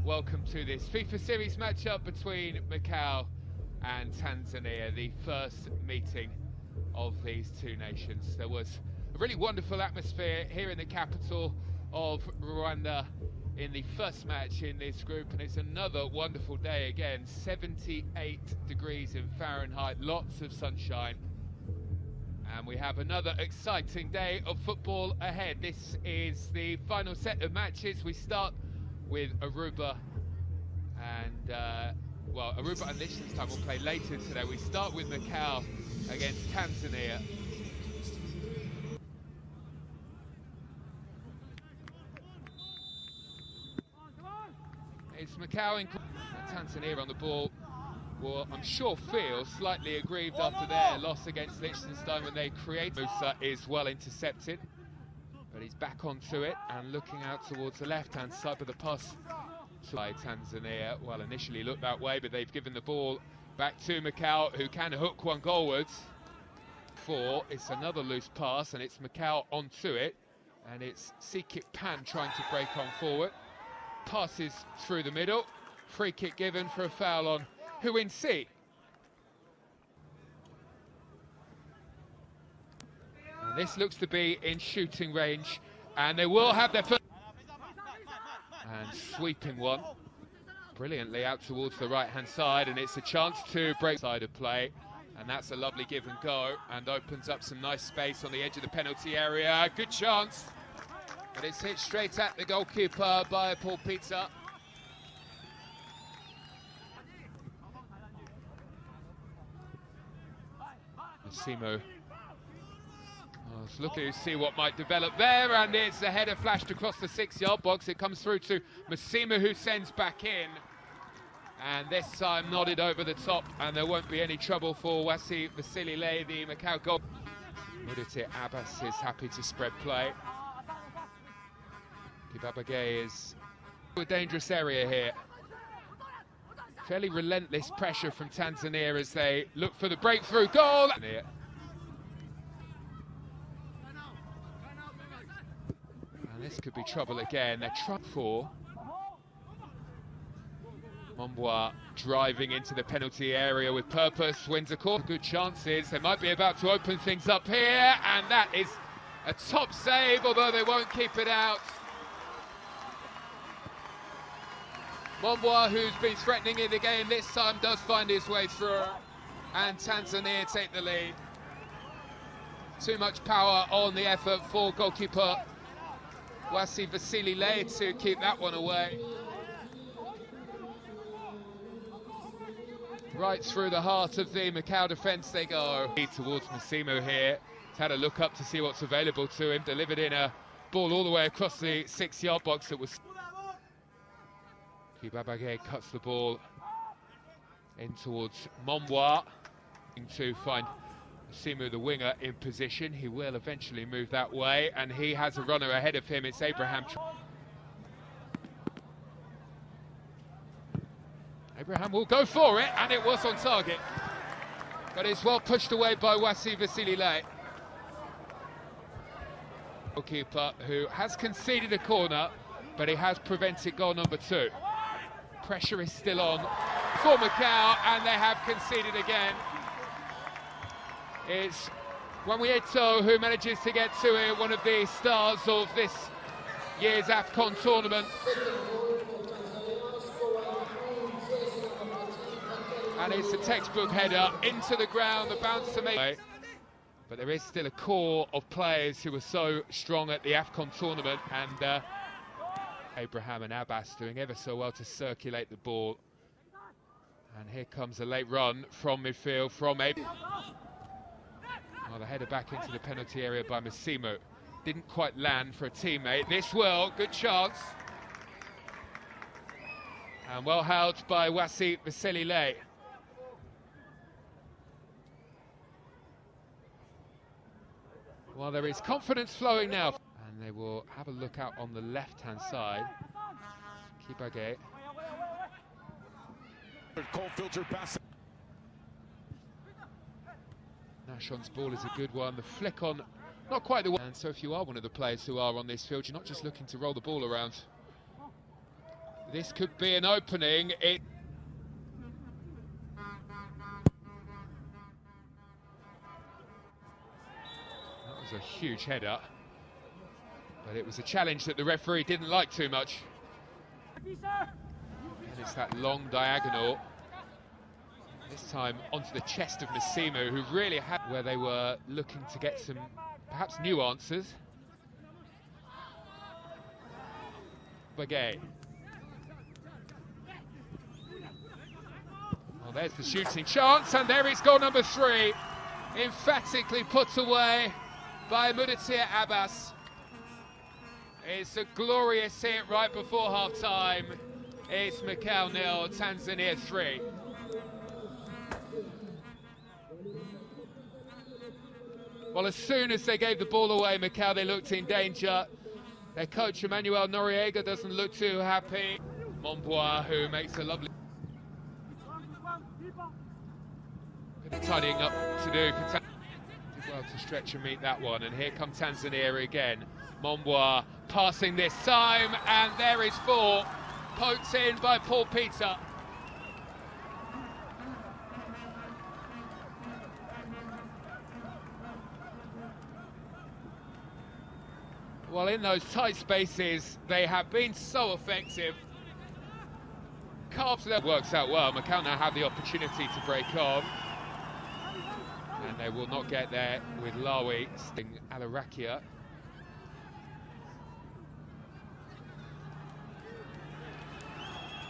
welcome to this FIFA Series matchup between Mcau and Tanzania, the first meeting of these two nations. There was a really wonderful atmosphere here in the capital of Rwanda in the first match in this group, and it's another wonderful day again. 78 degrees in Fahrenheit, lots of sunshine, and we have another exciting day of football ahead. This is the final set of matches. We start with Aruba and Aruba and Liechtenstein will play later today. We start with Mcau against Tanzania. It's Mcau in Tanzania on the ball. Well, I'm sure feel slightly aggrieved after their loss against Liechtenstein when they create. Musa is well intercepted, but he's back onto it and looking out towards the left-hand side, but the pass by Tanzania, well, initially looked that way, but they've given the ball back to Mcau, who can hook one goalwards. It's another loose pass, and it's Mcau onto it, and it's Sikip Pan trying to break on forward. Passes through the middle, free kick given for a foul on Huinsi. And this looks to be in shooting range, and they will have their first. And sweeping one brilliantly out towards the right-hand side, and it's a chance to break side of play, and that's a lovely give and go, and opens up some nice space on the edge of the penalty area. Good chance, but it's hit straight at the goalkeeper by Paul Pizza. Massimo looking to see what might develop there, and it's a header flashed across the 6-yard box. It comes through to Massimo, who sends back in, and this time nodded over the top, and there won't be any trouble for Vasilile, the Mcau goal. Mudite Abbas is happy to spread play. Kibabage is a dangerous area here. Fairly relentless pressure from Tanzania as they look for the breakthrough goal. And this could be trouble again. They're trying for Mcau driving into the penalty area with purpose, wins a corner. Good chances. They might be about to open things up here, and that is a top save, although they won't keep it out. Mcau, who's been threatening in the game this time, does find his way through, and Tanzania take the lead. Too much power on the effort for goalkeeper Vasilile to keep that one away. Right through the heart of the Mcau defence they go. Towards Massimo here. He's had a look up to see what's available to him. Delivered in a ball all the way across the 6-yard box. That was Kibabage cuts the ball in towards Mcau to find Massimo, the winger, in position. He will eventually move that way, and he has a runner ahead of him. It's Abraham. Abraham will go for it, and it was on target, but it's well pushed away by Vasilile. Goalkeeper who has conceded a corner, but he has prevented goal number 2. Pressure is still on for Mcau, and they have conceded again. It's Wanwieto who manages to get to it, one of the stars of this year's AFCON tournament. And it's a textbook header into the ground, the bounce to make. But there is still a core of players who were so strong at the AFCON tournament, and Abraham and Abbas doing ever so well to circulate the ball. And here comes a late run from midfield from Abraham. Well, the header back into the penalty area by Massimo. Didn't quite land for a teammate. This will, good chance. And well held by Vasilile. Well, there is confidence flowing now. And they will have a look out on the left-hand side. Kibage. Cold filter pass. Nashon's ball is a good one. The flick on, not quite the one. And so if you are one of the players who are on this field, you're not just looking to roll the ball around. This could be an opening. That was a huge header, but it was a challenge that the referee didn't like too much. And it's that long diagonal, this time onto the chest of Mcau, who really had where they were looking to get some perhaps new answers. Bagay. Well, there's the shooting chance, and there is goal number 3, emphatically put away by Mudassir Abbas. It's a glorious hit right before half-time. It's Mcau 0, Tanzania 3. Well, as soon as they gave the ball away, Mcau, they looked in danger. Their coach, Emmanuel Noriega, doesn't look too happy. Mcau, who makes a lovely... Bit of tidying up to do for Tanzania. Did well to stretch and meet that one. And here come Tanzania again. Mcau passing this time, and there is 4. Poked in by Paul Peter. Well, in those tight spaces, they have been so effective. Carved that works out well. Mcau now have the opportunity to break on. And they will not get there with Lawi sting Alarakia.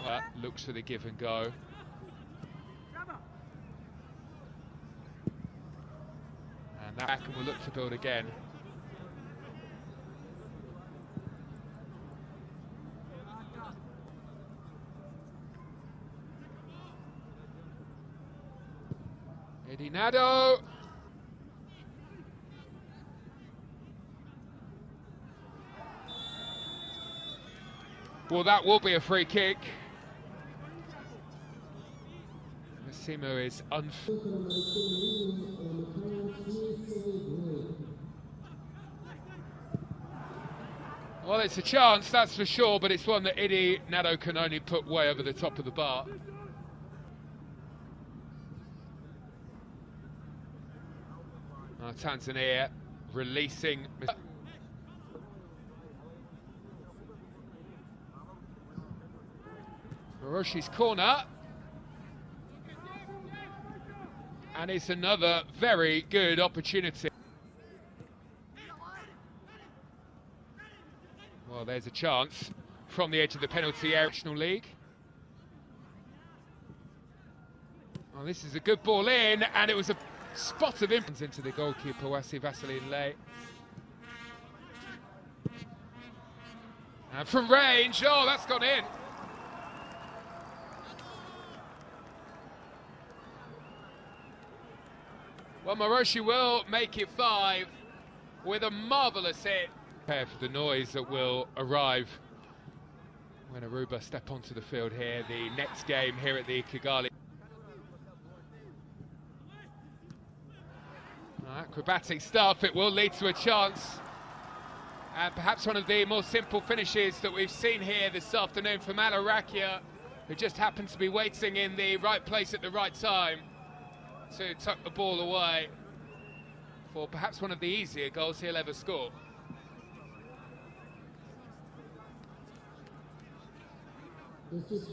Well, looks for the give and go. And that back, and we'll look to build again. Edinado. Well, that will be a free kick. Mcau is well, it's a chance, that's for sure, but it's one that Edinado can only put way over the top of the bar. Tanzania releasing. Maroshi's corner. And it's another very good opportunity. Well, there's a chance from the edge of the penalty area. National League. Well, this is a good ball in, and it was a spot of influence into the goalkeeper, Wasi Vaseline late. And from range, oh, that's gone in. Well, Maroshi will make it 5 with a marvellous hit. Prepare for the noise that will arrive when Aruba step onto the field here, the next game here at the Kigali. Acrobatic stuff, it will lead to a chance. And perhaps one of the more simple finishes that we've seen here this afternoon from Alarakia, who just happened to be waiting in the right place at the right time to tuck the ball away for perhaps one of the easier goals he'll ever score. This is